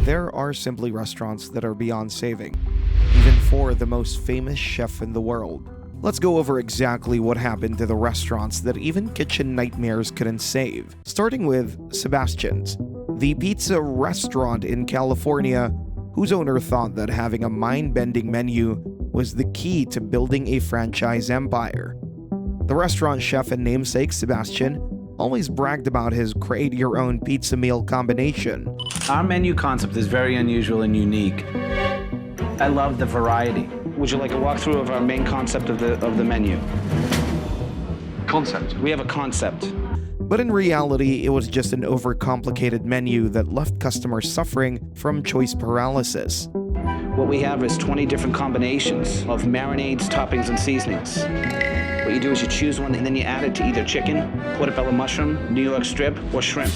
there are simply restaurants that are beyond saving, even for the most famous chef in the world. Let's go over exactly what happened to the restaurants that even kitchen nightmares couldn't save. Starting with Sebastian's, the pizza restaurant in California, whose owner thought that having a mind-bending menu was the key to building a franchise empire. The restaurant chef and namesake, Sebastian, always bragged about his create-your-own pizza meal combination. Our menu concept is very unusual and unique. I love the variety. Would you like a walkthrough of our main concept of the menu? Concept? We have a concept. But in reality, it was just an overcomplicated menu that left customers suffering from choice paralysis. What we have is 20 different combinations of marinades, toppings, and seasonings. What you do is you choose one and then you add it to either chicken, portobello mushroom, New York strip, or shrimp.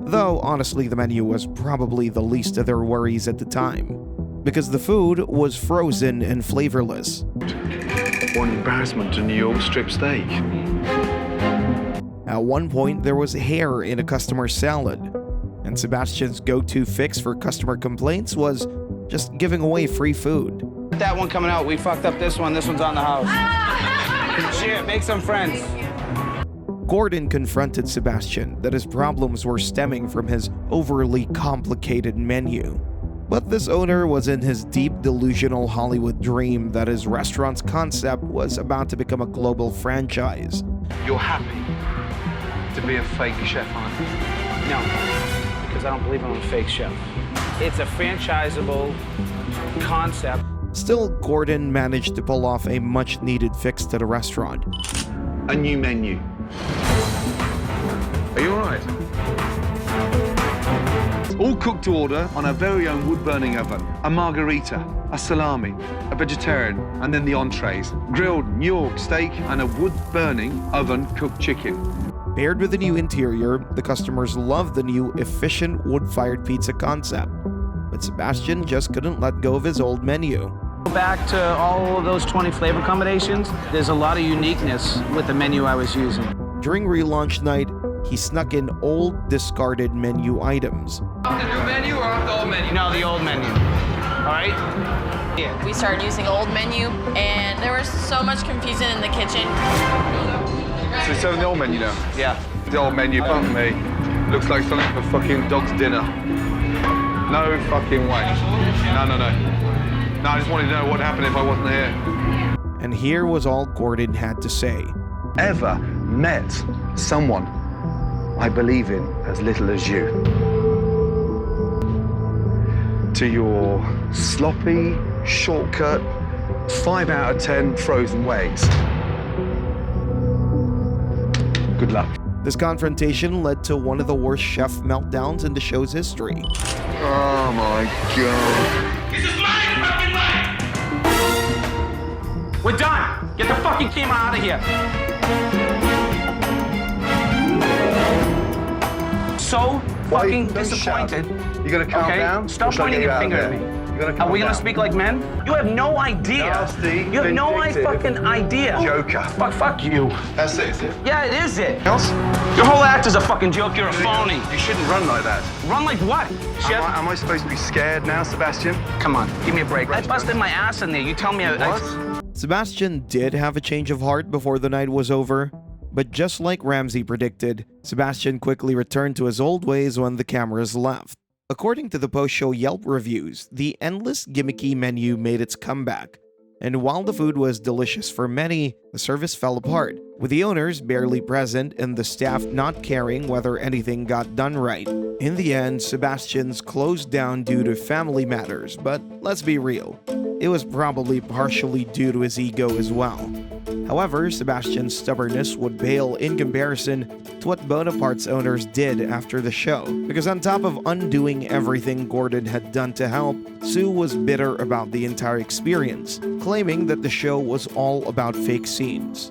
Though, honestly, the menu was probably the least of their worries at the time, because the food was frozen and flavorless. What an embarrassment to New York strip steak. At one point, there was hair in a customer's salad, and Sebastian's go-to fix for customer complaints was just giving away free food. That one coming out, we fucked up this one. This one's on the house. Shit, make some friends. Gordon confronted Sebastian that his problems were stemming from his overly complicated menu. But this owner was in his deep delusional Hollywood dream that his restaurant's concept was about to become a global franchise. You're happy to be a fake chef, aren't you? No, because I don't believe I'm a fake chef. It's a franchisable concept. Still, Gordon managed to pull off a much-needed fix to the restaurant. A new menu. Are you all right? All cooked to order on our very own wood-burning oven. A margarita, a salami, a vegetarian, and then the entrees. Grilled New York steak and a wood-burning oven-cooked chicken. Paired with the new interior, the customers loved the new efficient wood-fired pizza concept. But Sebastian just couldn't let go of his old menu. Back to all of those 20 flavor combinations, there's a lot of uniqueness with the menu I was using. During relaunch night, he snuck in old, discarded menu items. Off the new menu or off the old menu? No, the old menu. All right? Yeah. We started using old menu, and there was so much confusion in the kitchen. So we're serving the old menu now? Yeah. The old menu, pardon me, looks like something for fucking dog's dinner. No fucking way. No. No, I just wanted to know what happened if I wasn't here. And here was all Gordon had to say. Ever met someone I believe in as little as you? To your sloppy, shortcut, 5 out of 10 frozen ways. Good luck. This confrontation led to one of the worst chef meltdowns in the show's history. Oh my God. This is my fucking life! We're done! Get the fucking camera out of here! So fucking disappointed. You gonna calm down? Stop pointing your finger at me. Are we gonna speak like men? You have no idea. Nasty, You have no vindictive, fucking idea. Joker. Fuck you. That's it, is it? Yeah, it is it. Else? Your whole act is a fucking joke. You're a phony. You shouldn't run like that. Run like what? Chef? Am I supposed to be scared now, Sebastian? Come on, give me a break. I busted my ass in there. You tell me What? Sebastian did have a change of heart before the night was over, but just like Ramsay predicted, Sebastian quickly returned to his old ways when the cameras left. According to the post-show Yelp reviews, the endless gimmicky menu made its comeback, and while the food was delicious for many, the service fell apart, with the owners barely present and the staff not caring whether anything got done right. In the end, Sebastian's closed down due to family matters, but let's be real, it was probably partially due to his ego as well. However, Sebastian's stubbornness would pale in comparison to what Bonaparte's owners did after the show, because on top of undoing everything Gordon had done to help, Sue was bitter about the entire experience, claiming that the show was all about fake scenes.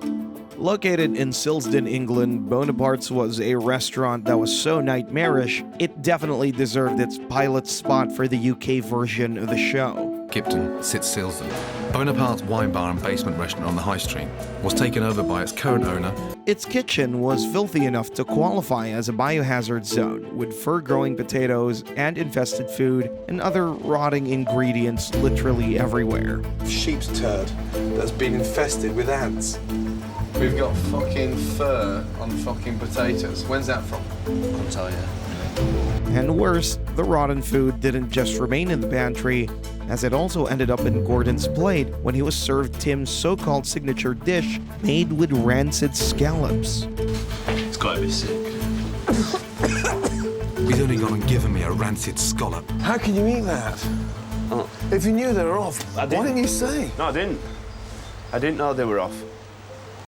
Located in Silsden, England, Bonaparte's was a restaurant that was so nightmarish, it definitely deserved its pilot spot for the UK version of the show. Gipton sits Silsden. Bonapart's wine bar and basement restaurant on the high street was taken over by its current owner. Its kitchen was filthy enough to qualify as a biohazard zone, with fur-growing potatoes and infested food and other rotting ingredients literally everywhere. Sheep's turd that's been infested with ants. We've got fucking fur on fucking potatoes. When's that from? I'll tell you. And worse, the rotten food didn't just remain in the pantry, as it also ended up in Gordon's plate when he was served Tim's so-called signature dish made with rancid scallops. It's gotta be sick. He's only gone and given me a rancid scallop. How can you eat that? If you knew they were off, why didn't you say? No, I didn't. I didn't know they were off.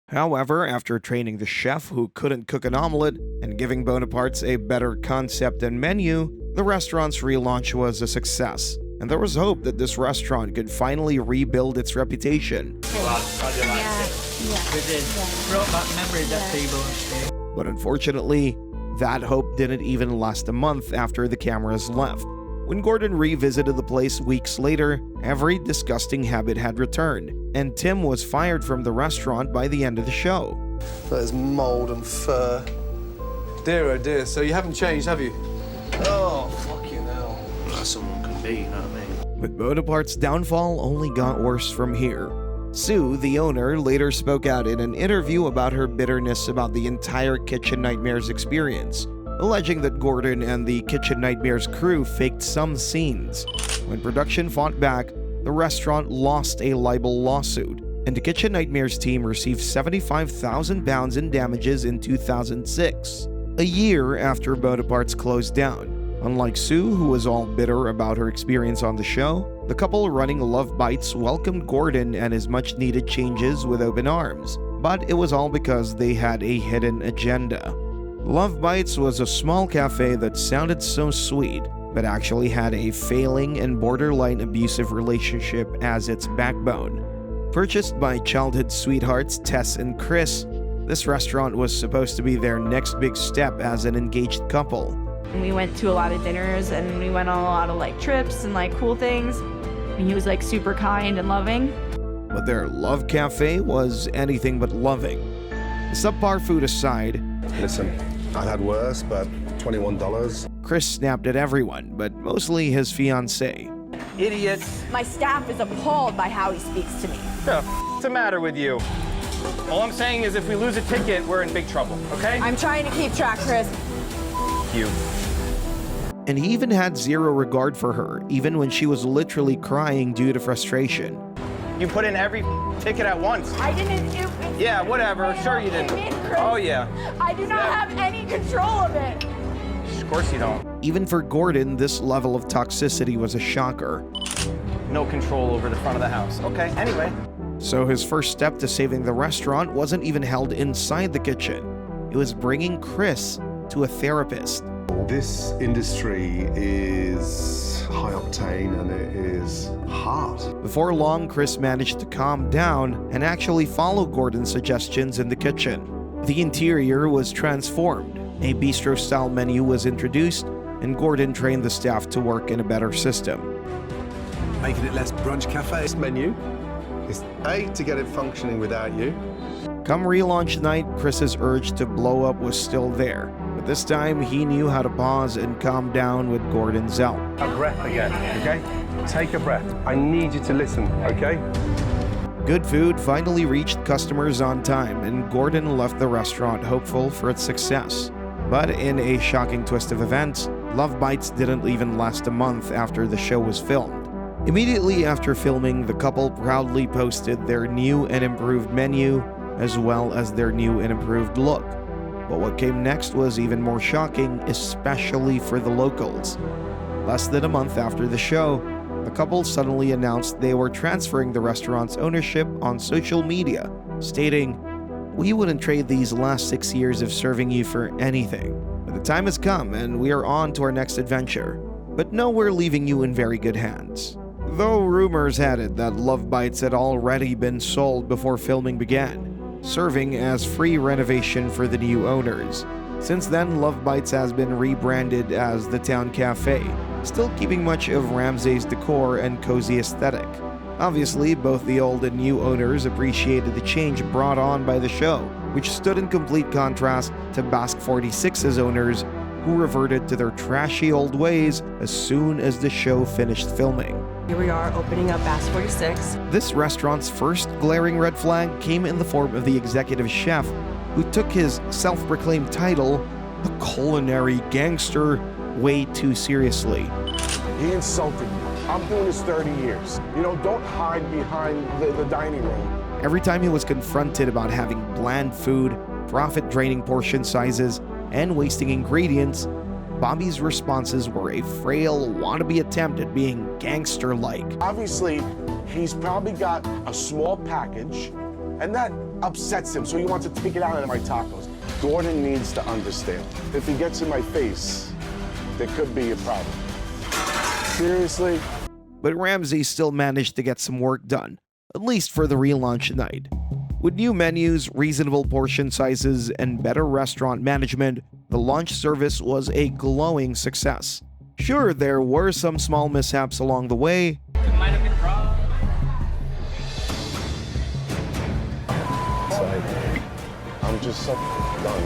However, after training the chef who couldn't cook an omelette and giving Bonaparte's a better concept and menu, the restaurant's relaunch was a success, and there was hope that this restaurant could finally rebuild its reputation. But unfortunately, that hope didn't even last a month after the cameras left. When Gordon revisited the place weeks later, every disgusting habit had returned, and Tim was fired from the restaurant by the end of the show. There's mold and fur. Dear oh dear, so you haven't changed, have you? Oh, fucking hell. That's someone can be, you know what I mean? But Bonaparte's downfall only got worse from here. Sue, the owner, later spoke out in an interview about her bitterness about the entire Kitchen Nightmares experience, alleging that Gordon and the Kitchen Nightmares crew faked some scenes. When production fought back, the restaurant lost a libel lawsuit, and the Kitchen Nightmares team received £75,000 in damages in 2006, a year after Bonaparte's closed down. Unlike Sue, who was all bitter about her experience on the show, the couple running Love Bites welcomed Gordon and his much-needed changes with open arms, but it was all because they had a hidden agenda. Love Bites was a small cafe that sounded so sweet, but actually had a failing and borderline abusive relationship as its backbone. Purchased by childhood sweethearts Tess and Chris, this restaurant was supposed to be their next big step as an engaged couple. We went to a lot of dinners and we went on a lot of trips and cool things. And he was super kind and loving. But their love cafe was anything but loving. Subpar food aside, listen, I've had worse, but $21. Chris snapped at everyone, but mostly his fiancée. Idiot. My staff is appalled by how he speaks to me. What's the matter with you? All I'm saying is if we lose a ticket, we're in big trouble, okay? I'm trying to keep track, Chris. You. And he even had zero regard for her, even when she was literally crying due to frustration. You put in every ticket at once. I didn't do it. Yeah, whatever. Sure you didn't. Oh, yeah. I do not have any control of it. Of course you don't. Even for Gordon, this level of toxicity was a shocker. No control over the front of the house. Okay, anyway. So his first step to saving the restaurant wasn't even held inside the kitchen. It was bringing Chris to a therapist. This industry is high octane and it is hard. Before long, Chris managed to calm down and actually follow Gordon's suggestions in the kitchen. The interior was transformed, a bistro-style menu was introduced, and Gordon trained the staff to work in a better system. Making it less brunch cafe. This menu is A, to get it functioning without you. Come relaunch night, Chris's urge to blow up was still there. But this time, he knew how to pause and calm down with Gordon's help. A breath again, okay? Take a breath. I need you to listen, okay? Good food finally reached customers on time, and Gordon left the restaurant hopeful for its success. But in a shocking twist of events, Love Bites didn't even last a month after the show was filmed. Immediately after filming, the couple proudly posted their new and improved menu, as well as their new and improved look. But what came next was even more shocking, especially for the locals. Less than a month after the show, the couple suddenly announced they were transferring the restaurant's ownership on social media, stating, "We wouldn't trade these last 6 years of serving you for anything. But the time has come and we are on to our next adventure. But no, we're leaving you in very good hands." Though rumors had it that Love Bites had already been sold before filming began, serving as free renovation for the new owners. Since then, Love Bites has been rebranded as the Town Cafe, still keeping much of Ramsay's decor and cozy aesthetic. Obviously, both the old and new owners appreciated the change brought on by the show, which stood in complete contrast to Basque 46's owners, who reverted to their trashy old ways as soon as the show finished filming. Here we are opening up Basque 46. This restaurant's first glaring red flag came in the form of the executive chef, who took his self-proclaimed title, the culinary gangster, way too seriously. He insulted me. I'm doing this 30 years. You know, don't hide behind the dining room. Every time he was confronted about having bland food, profit-draining portion sizes, and wasting ingredients, Bobby's responses were a frail, wannabe attempt at being gangster-like. Obviously, he's probably got a small package, and that upsets him, so he wants to take it out of my tacos. Gordon needs to understand. If he gets in my face, there could be a problem. Seriously? But Ramsay still managed to get some work done, at least for the relaunch night. With new menus, reasonable portion sizes, and better restaurant management, the launch service was a glowing success. Sure, there were some small mishaps along the way. It might have been wrong. I'm just so done.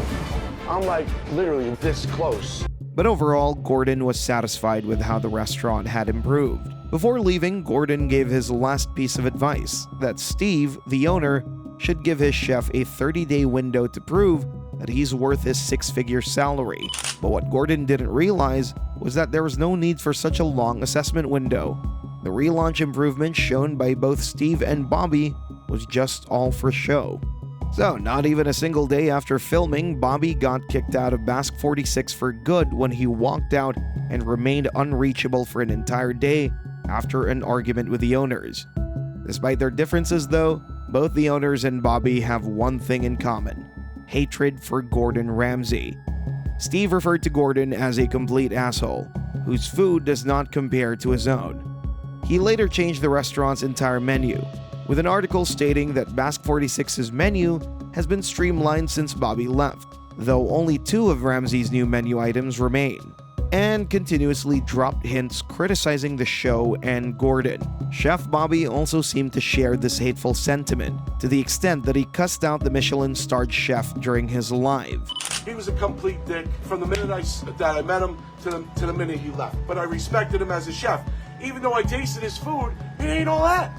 I'm like literally this close. But overall, Gordon was satisfied with how the restaurant had improved. Before leaving, Gordon gave his last piece of advice, that Steve, the owner, should give his chef a 30-day window to prove that he's worth his six-figure salary. But what Gordon didn't realize was that there was no need for such a long assessment window. The relaunch improvement shown by both Steve and Bobby was just all for show. So, not even a single day after filming, Bobby got kicked out of Basque 46 for good when he walked out and remained unreachable for an entire day after an argument with the owners. Despite their differences though, both the owners and Bobby have one thing in common: hatred for Gordon Ramsay. Steve referred to Gordon as a complete asshole, whose food does not compare to his own. He later changed the restaurant's entire menu, with an article stating that Basque 46's menu has been streamlined since Bobby left, though only 2 of Ramsay's new menu items remain, and continuously dropped hints criticizing the show and Gordon. Chef Bobby also seemed to share this hateful sentiment, to the extent that he cussed out the Michelin-starred chef during his live. He was a complete dick from the minute that I met him to the minute he left, but I respected him as a chef. Even though I tasted his food, it ain't all that.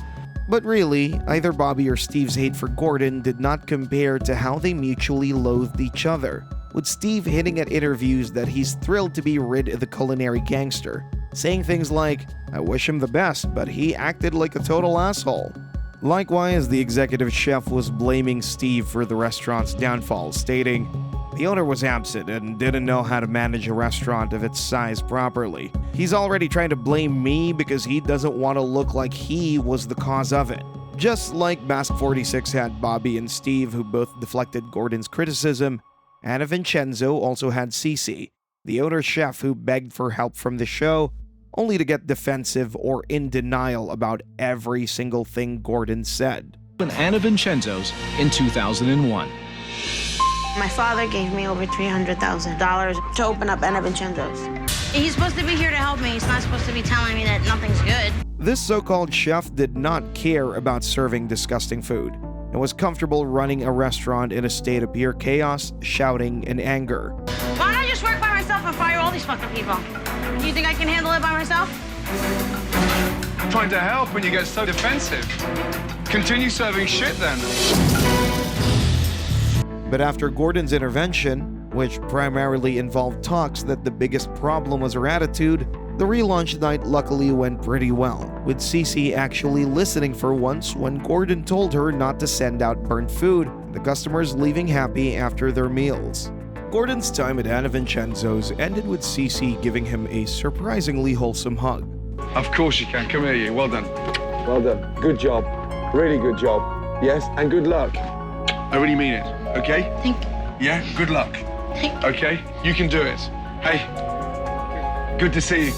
But really, either Bobby or Steve's hate for Gordon did not compare to how they mutually loathed each other, with Steve hinting at interviews that he's thrilled to be rid of the culinary gangster, saying things like, "I wish him the best, but he acted like a total asshole." Likewise, the executive chef was blaming Steve for the restaurant's downfall, stating, "The owner was absent and didn't know how to manage a restaurant of its size properly. He's already trying to blame me because he doesn't want to look like he was the cause of it." Just like Basque 46 had Bobby and Steve, who both deflected Gordon's criticism, Anna Vincenzo also had Cece, the owner's chef, who begged for help from the show, only to get defensive or in denial about every single thing Gordon said. Anna Vincenzo's in 2001. My father gave me over $300,000 to open up Anna Vincenzo's. He's supposed to be here to help me. He's not supposed to be telling me that nothing's good. This so-called chef did not care about serving disgusting food, and was comfortable running a restaurant in a state of pure chaos, shouting, and anger. Why don't I just work by myself and fire all these fucking people? Do you think I can handle it by myself? I'm trying to help when you get so defensive. Continue serving shit then. But after Gordon's intervention, which primarily involved talks that the biggest problem was her attitude, the relaunch night luckily went pretty well, with Cece actually listening for once when Gordon told her not to send out burnt food, the customers leaving happy after their meals. Gordon's time at Anna Vincenzo's ended with Cece giving him a surprisingly wholesome hug. Of course you can. Come here, you. Well done. Well done. Good job. Really good job. Yes, and good luck. I really mean it, okay? Thank you. Yeah, good luck. Okay? You can do it. Hey, good to see you.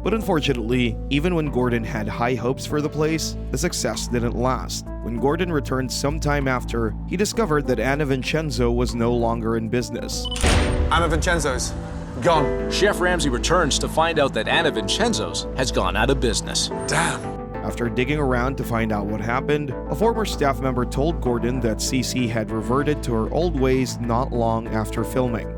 But unfortunately, even when Gordon had high hopes for the place, the success didn't last. When Gordon returned sometime after, he discovered that Anna Vincenzo was no longer in business. Anna Vincenzo's. Gone. Chef Ramsay returns to find out that Anna Vincenzo's has gone out of business. Damn. After digging around to find out what happened, a former staff member told Gordon that Cece had reverted to her old ways not long after filming.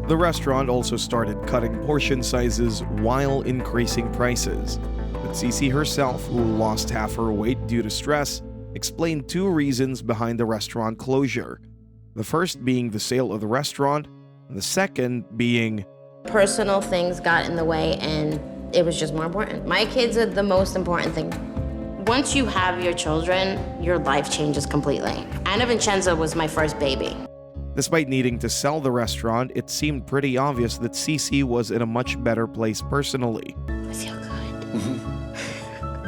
The restaurant also started cutting portion sizes while increasing prices. But Cece herself, who lost half her weight due to stress, explained two reasons behind the restaurant closure. The first being the sale of the restaurant, and the second being Personal things got in the way and it was just more important. My kids are the most important thing. Once you have your children, your life changes completely. Anna Vincenzo was my first baby. Despite needing to sell the restaurant, it seemed pretty obvious that Cece was in a much better place personally. I feel good.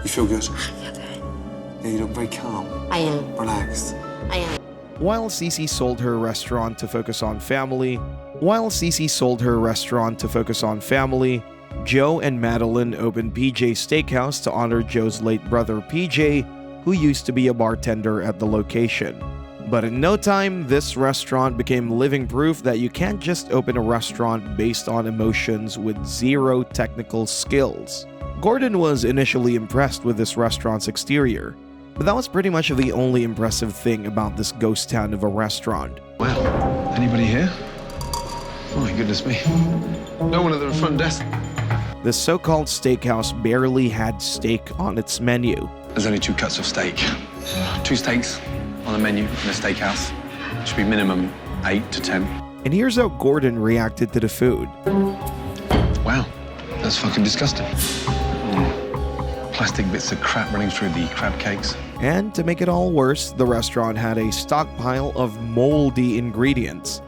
You feel good? I feel good. Yeah, you look very calm. I am. Relaxed. I am. While Cece sold her restaurant to focus on family, Joe and Madeline opened PJ's Steakhouse to honor Joe's late brother PJ, who used to be a bartender at the location. But in no time, this restaurant became living proof that you can't just open a restaurant based on emotions with zero technical skills. Gordon was initially impressed with this restaurant's exterior, but that was pretty much the only impressive thing about this ghost town of a restaurant. Well, anybody here? Oh my goodness me. No one at the front desk. This so-called steakhouse barely had steak on its menu. There's only 2 cuts of steak. 2 steaks on the menu in a steakhouse. Should be minimum 8 to 10. And here's how Gordon reacted to the food. Wow, that's fucking disgusting. Plastic bits of crap running through the crab cakes. And to make it all worse, the restaurant had a stockpile of moldy ingredients.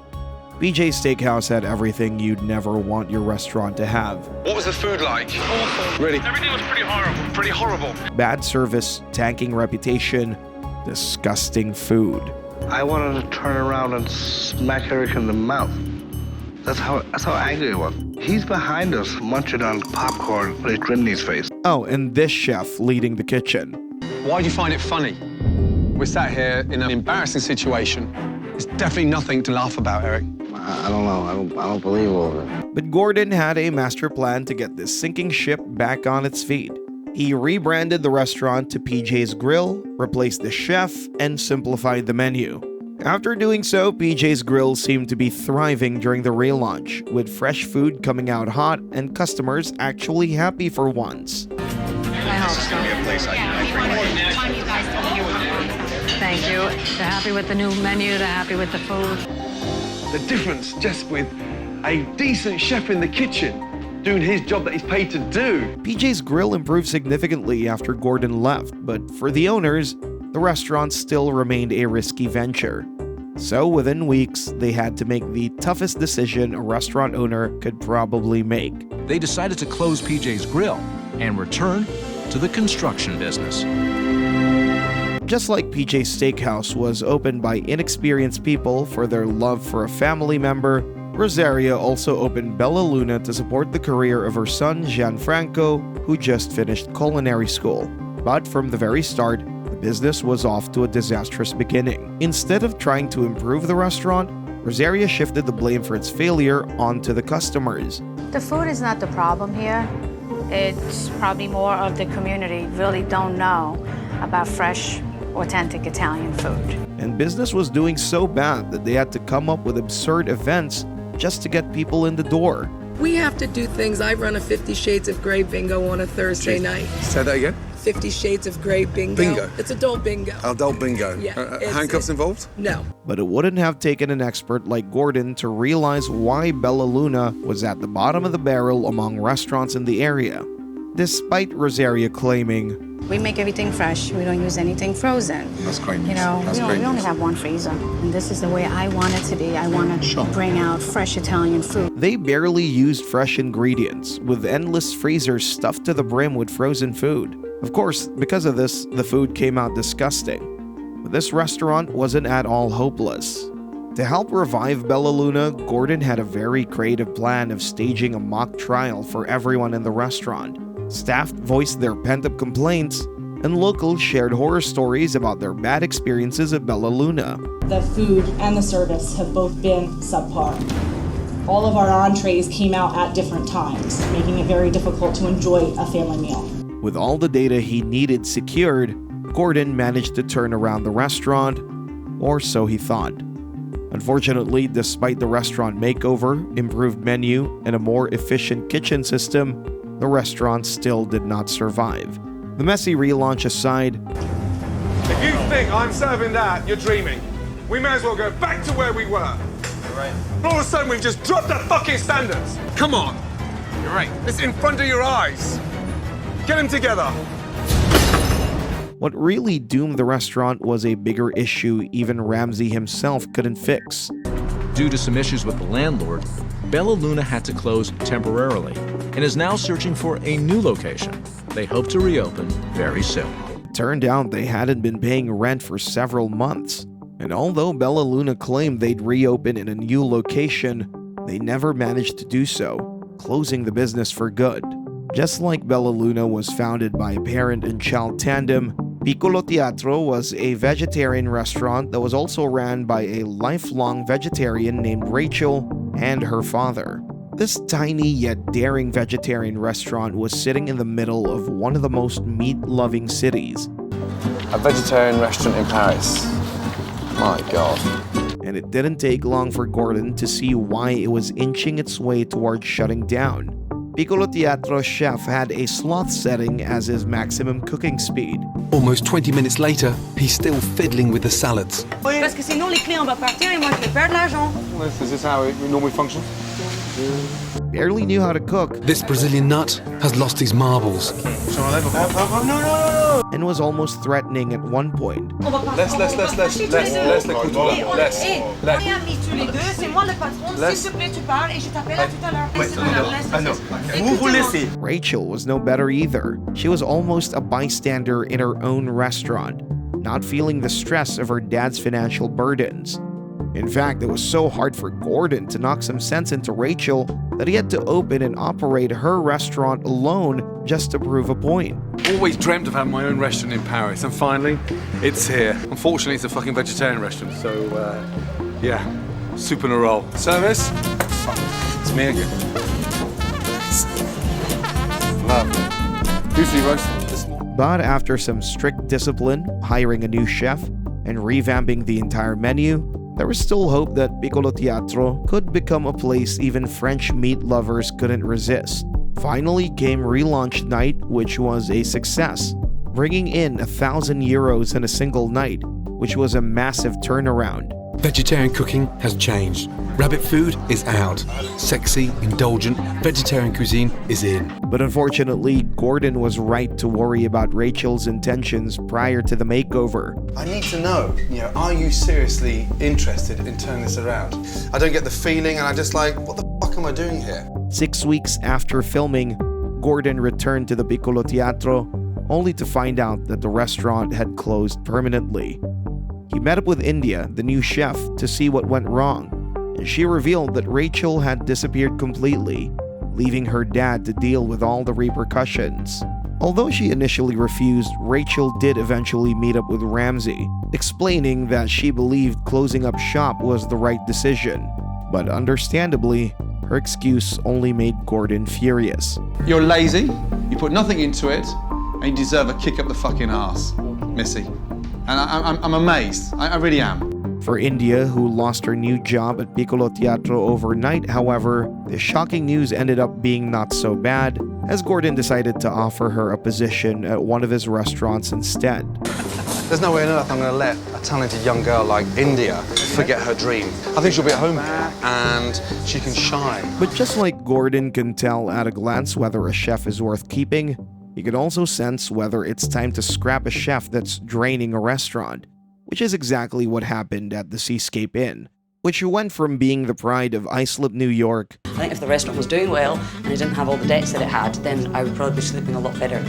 PJ's Steakhouse had everything you'd never want your restaurant to have. What was the food like? Awful. Really? Everything was pretty horrible. Pretty horrible. Bad service, tanking reputation, disgusting food. I wanted to turn around and smack Eric in the mouth. That's how angry I was. He's behind us, munching on popcorn with a grin in his face. Oh, and this chef leading the kitchen. Why do you find it funny? We're sat here in an embarrassing situation. It's definitely nothing to laugh about, Eric. I don't know. I don't believe all of it. But Gordon had a master plan to get this sinking ship back on its feet. He rebranded the restaurant to PJ's Grill, replaced the chef, and simplified the menu. After doing so, PJ's Grill seemed to be thriving during the relaunch, with fresh food coming out hot and customers actually happy for once. I hope so. Thank you. They're happy with the new menu, they're happy with the food. The difference just with a decent chef in the kitchen doing his job that he's paid to do. PJ's Grill improved significantly after Gordon left, but for the owners, the restaurant still remained a risky venture. So within weeks, they had to make the toughest decision a restaurant owner could probably make. They decided to close PJ's Grill and return to the construction business. Just like PJ's Steakhouse was opened by inexperienced people for their love for a family member, Rosaria also opened Bella Luna to support the career of her son Gianfranco, who just finished culinary school. But from the very start, the business was off to a disastrous beginning. Instead of trying to improve the restaurant, Rosaria shifted the blame for its failure onto the customers. The food is not the problem here. It's probably more of the community really don't know about fresh, authentic Italian food. And business was doing so bad that they had to come up with absurd events just to get people in the door. We have to do things. I run a 50 Shades of Grey bingo on a Thursday night. Say that again? 50 Shades of Grey bingo. Bingo? It's adult bingo. Adult bingo? Yeah. Handcuffs involved? No. But it wouldn't have taken an expert like Gordon to realize why Bella Luna was at the bottom of the barrel among restaurants in the area. Despite Rosaria claiming, We make everything fresh. We don't use anything frozen. That's great news. You know, we only have one freezer. And this is the way I want it to be. I want to bring out fresh Italian food. they barely used fresh ingredients, with endless freezers stuffed to the brim with frozen food. Of course, because of this, the food came out disgusting. But this restaurant wasn't at all hopeless. To help revive Bella Luna, Gordon had a very creative plan of staging a mock trial for everyone in the restaurant. Staff voiced their pent-up complaints, and locals shared horror stories about their bad experiences at Bella Luna. The food and the service have both been subpar. All of our entrees came out at different times, making it very difficult to enjoy a family meal. With all the data he needed secured, Gordon managed to turn around the restaurant, or so he thought. Unfortunately, despite the restaurant makeover, improved menu, and a more efficient kitchen system, the restaurant still did not survive. The messy relaunch aside, If you think I'm serving that, you're dreaming. We may as well go back to where we were. You're right. All of a sudden, we've just dropped our fucking standards. Come on. You're right. It's in front of your eyes. Get them together. what really doomed the restaurant was a bigger issue even Ramsay himself couldn't fix. Due to some issues with the landlord, Bella Luna had to close temporarily and is now searching for a new location. They hope to reopen very soon. It turned out they hadn't been paying rent for several months, and although Bella Luna claimed they'd reopen in a new location, they never managed to do so, closing the business for good. Just like Bella Luna was founded by a parent and child tandem, Picoloatro was a vegetarian restaurant that was also ran by a lifelong vegetarian named Rachel and her father. This tiny yet daring vegetarian restaurant was sitting in the middle of one of the most meat-loving cities. A vegetarian restaurant in Paris. My God. And it didn't take long for Gordon to see why it was inching its way towards shutting down. Picoloatro's chef had a sloth setting as his maximum cooking speed. Almost 20 minutes later, he's still fiddling with the salads. Parce que sinon les clients vont partir et moi je vais perdre l'argent. Is this how it normally functions? Barely knew how to cook. This Brazilian nut has lost his marbles. And was almost threatening at one point. Less. Rachel was no better either. She was almost a bystander in her own restaurant, not feeling the stress of her dad's financial burdens. In fact, it was so hard for Gordon to knock some sense into Rachel that he had to open and operate her restaurant alone just to prove a point. Always dreamt of having my own restaurant in Paris, and finally, it's here. Unfortunately, it's a fucking vegetarian restaurant, so, yeah, soup and a roll. Service? It's me again. Lovely. Usually roasted this morning. But after some strict discipline, hiring a new chef, and revamping the entire menu, there was still hope that Picoloatro could become a place even French meat lovers couldn't resist. Finally came relaunch night, which was a success, bringing in €1,000 in a single night, which was a massive turnaround. Vegetarian cooking has changed. Rabbit food is out. Sexy, indulgent, vegetarian cuisine is in. But unfortunately, Gordon was right to worry about Rachel's intentions prior to the makeover. I need to know, are you seriously interested in turning this around? I don't get the feeling, and I'm just like, what the fuck am I doing here? 6 weeks after filming, Gordon returned to the Picoloatro, only to find out that the restaurant had closed permanently. He met up with India, the new chef, to see what went wrong, and she revealed that Rachel had disappeared completely, leaving her dad to deal with all the repercussions. Although she initially refused, Rachel did eventually meet up with Ramsay, explaining that she believed closing up shop was the right decision. But understandably, her excuse only made Gordon furious. You're lazy, you put nothing into it, and you deserve a kick up the fucking ass, Missy. And I'm amazed. I really am. For India, who lost her new job at Picoloatro overnight, however, the shocking news ended up being not so bad, as Gordon decided to offer her a position at one of his restaurants instead. There's no way on earth I'm going to let a talented young girl like India forget her dream. I think she'll be at home here, and she can shine. But just like Gordon can tell at a glance whether a chef is worth keeping, he could also sense whether it's time to scrap a chef that's draining a restaurant, which is exactly what happened at the Seascape Inn, which went from being the pride of Islip, New York. I think if the restaurant was doing well and it didn't have all the debts that it had, then I would probably be sleeping a lot better.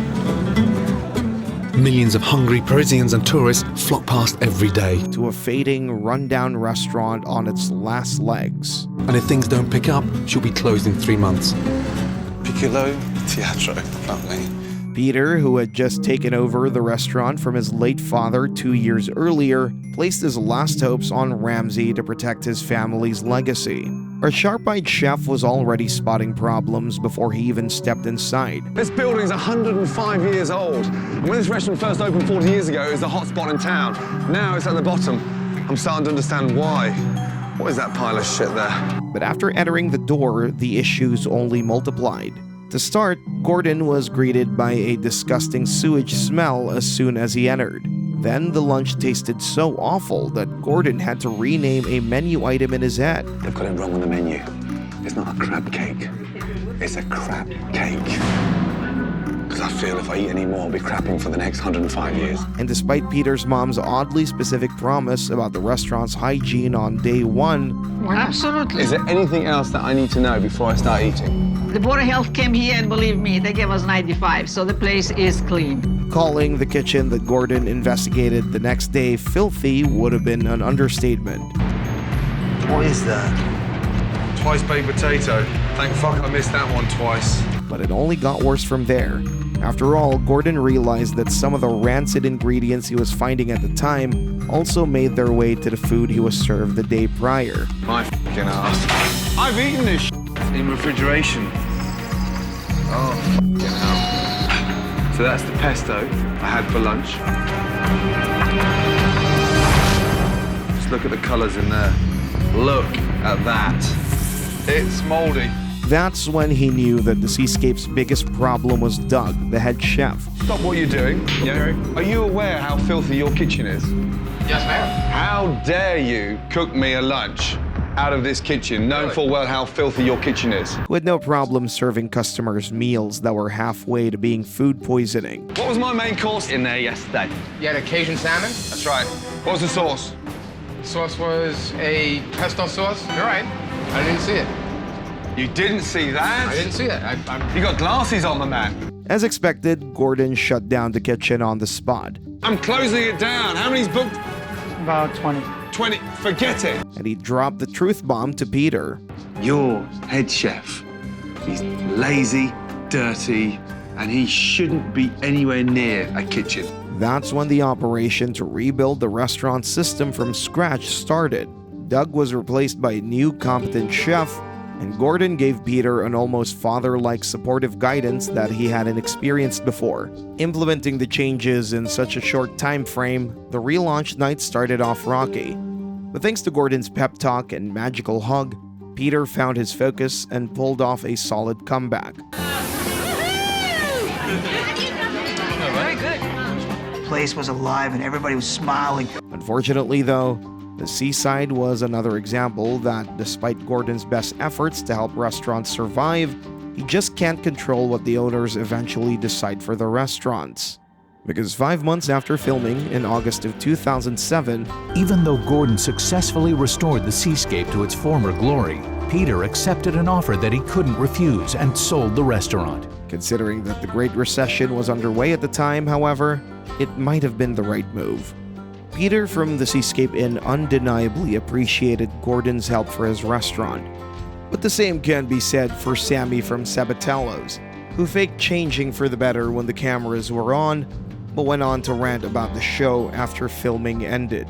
Millions of hungry Parisians and tourists flock past every day. To a fading, rundown restaurant on its last legs. And if things don't pick up, she'll be closed in 3 months. Picoloatro, lovely. Peter, who had just taken over the restaurant from his late father 2 years earlier, placed his last hopes on Ramsay to protect his family's legacy. Our sharp-eyed chef was already spotting problems before he even stepped inside. This building's 105 years old. And when this restaurant first opened 40 years ago, it was the hot spot in town. Now it's at the bottom. I'm starting to understand why. What is that pile of shit there? But after entering the door, the issues only multiplied. To start, Gordon was greeted by a disgusting sewage smell as soon as he entered. Then the lunch tasted so awful that Gordon had to rename a menu item in his head. They've got it wrong on the menu. It's not a crab cake. It's a crap cake. Because I feel if I eat any more, I'll be crapping for the next 105 years. And despite Peter's mom's oddly specific promise about the restaurant's hygiene on day one, absolutely. Is there anything else that I need to know before I start eating? The Board of Health came here and believe me, they gave us 95, so the place is clean. Calling the kitchen that Gordon investigated the next day filthy would have been an understatement. What is that? Twice baked potato. Thank fuck I missed that one twice. But it only got worse from there. After all, Gordon realized that some of the rancid ingredients he was finding at the time also made their way to the food he was served the day prior. My fucking ass. I've eaten this shit in refrigeration. Oh, fucking hell. So that's the pesto I had for lunch. Just look at the colours in there. Look at that. It's mouldy. That's when he knew that the Seascape's biggest problem was Doug, the head chef. Stop what you're doing. Yeah. Are you aware how filthy your kitchen is? Yes, ma'am. How dare you cook me a lunch out of this kitchen, knowing full well how filthy your kitchen is? Who had no problem serving customers meals that were halfway to being food poisoning. What was my main course in there yesterday? You had a Cajun salmon? That's right. What was the sauce? The sauce was a pesto sauce. You're right. I didn't see it. You didn't see that? I didn't see that. You got glasses on, my man. As expected, Gordon shut down the kitchen on the spot. I'm closing it down. How many's booked? About 20. 20. Forget it. And he dropped the truth bomb to Peter. Your head chef. He's lazy, dirty, and he shouldn't be anywhere near a kitchen. That's when the operation to rebuild the restaurant system from scratch started. Doug was replaced by a new competent chef, and Gordon gave Peter an almost father-like supportive guidance that he hadn't experienced before. Implementing the changes in such a short time frame, the relaunch night started off rocky. But thanks to Gordon's pep talk and magical hug, Peter found his focus and pulled off a solid comeback. Very good. The place was alive and everybody was smiling. Unfortunately, though, the Seaside was another example that, despite Gordon's best efforts to help restaurants survive, he just can't control what the owners eventually decide for the restaurants. Because 5 months after filming, in August of 2007, even though Gordon successfully restored the Seascape to its former glory, Peter accepted an offer that he couldn't refuse and sold the restaurant. Considering that the Great Recession was underway at the time, however, it might have been the right move. Peter from the Seascape Inn undeniably appreciated Gordon's help for his restaurant. But the same can be said for Sammy from Sabatello's, who faked changing for the better when the cameras were on, but went on to rant about the show after filming ended.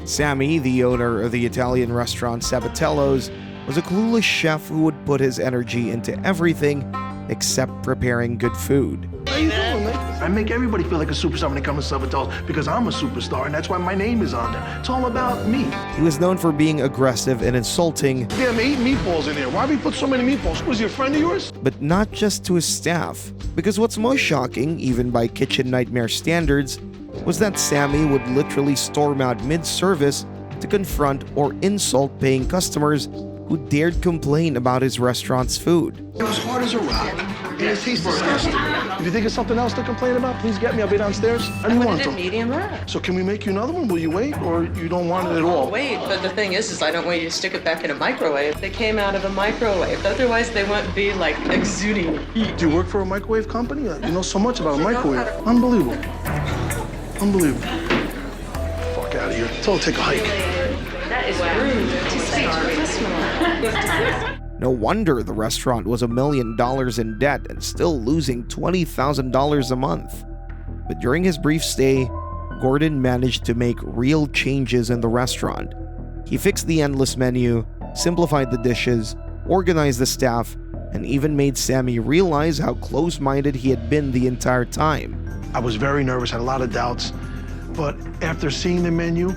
Sammy, the owner of the Italian restaurant Sabatello's, was a clueless chef who would put his energy into everything except preparing good food. How you doing, man? I make everybody feel like a superstar when they come to Sabatello's because I'm a superstar, and that's why my name is on there. It's all about me. He was known for being aggressive and insulting. Damn, 8 meatballs in there. Why we put so many meatballs? Was he a friend of yours? But not just to his staff. Because what's most shocking, even by kitchen nightmare standards, was that Sammy would literally storm out mid-service to confront or insult paying customers who dared complain about his restaurant's food. It was hard as a rock, and it tastes disgusting. If you think of something else to complain about, please get me. I'll be downstairs. I don't want them. Medium rare. So can we make you another one? Will you wait, or you don't want it at all? Wait, but the thing is I don't want you to stick it back in a microwave. They came out of a microwave. Otherwise, they wouldn't be like exuding heat. Do you work for a microwave company? You know so much about a microwave. Unbelievable. Unbelievable. Fuck out of here. Tell her to take a hike. That is rude. No wonder the restaurant was $1 million in debt and still losing $20,000 a month. But during his brief stay, Gordon managed to make real changes in the restaurant. He fixed the endless menu, simplified the dishes, organized the staff, and even made Sammy realize how close-minded he had been the entire time. I was very nervous, had a lot of doubts, but after seeing the menu,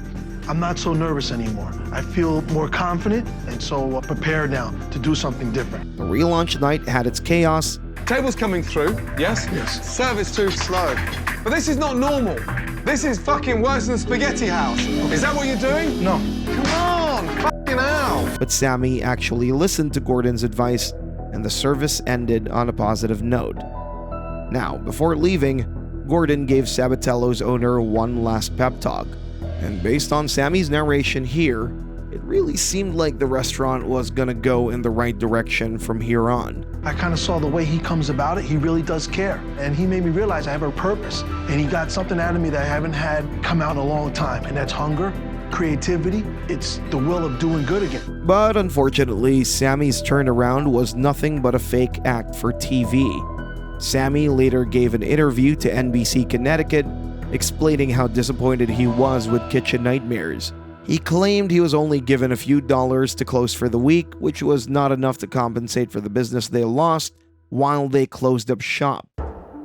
I'm not so nervous anymore. I feel more confident and so prepared now to do something different. The relaunch night had its chaos. Table's coming through, yes? Yes. Service too slow. But this is not normal. This is fucking worse than Spaghetti House. Is that what you're doing? No. Come on, fucking hell. But Sammy actually listened to Gordon's advice, and the service ended on a positive note. Now, before leaving, Gordon gave Sabatello's owner one last pep talk. And based on Sammy's narration here, it really seemed like the restaurant was gonna go in the right direction from here on. I kind of saw the way he comes about it. He really does care. And he made me realize I have a purpose. And he got something out of me that I haven't had come out in a long time. And that's hunger, creativity. It's the will of doing good again. But unfortunately, Sammy's turnaround was nothing but a fake act for TV. Sammy later gave an interview to NBC Connecticut, explaining how disappointed he was with Kitchen Nightmares. He claimed he was only given a few dollars to close for the week, which was not enough to compensate for the business they lost while they closed up shop.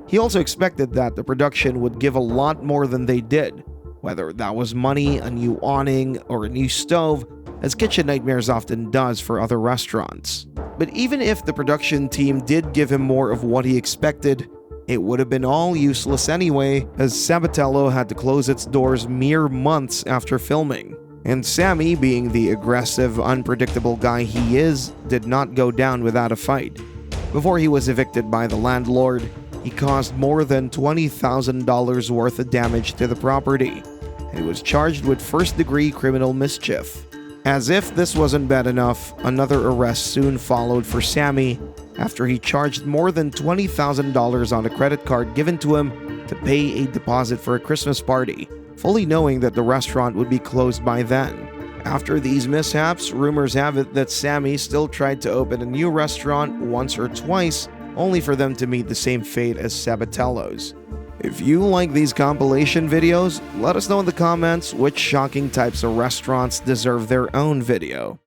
He also expected that the production would give a lot more than they did, whether that was money, a new awning, or a new stove, as Kitchen Nightmares often does for other restaurants. But even if the production team did give him more of what he expected, it would have been all useless anyway, as Sabatello had to close its doors mere months after filming. And Sammy, being the aggressive, unpredictable guy he is, did not go down without a fight. Before he was evicted by the landlord, he caused more than $20,000 worth of damage to the property, and he was charged with first-degree criminal mischief. As if this wasn't bad enough, another arrest soon followed for Sammy after he charged more than $20,000 on a credit card given to him to pay a deposit for a Christmas party, fully knowing that the restaurant would be closed by then. After these mishaps, rumors have it that Sammy still tried to open a new restaurant once or twice, only for them to meet the same fate as Sabatello's. If you like these compilation videos, let us know in the comments which shocking types of restaurants deserve their own video.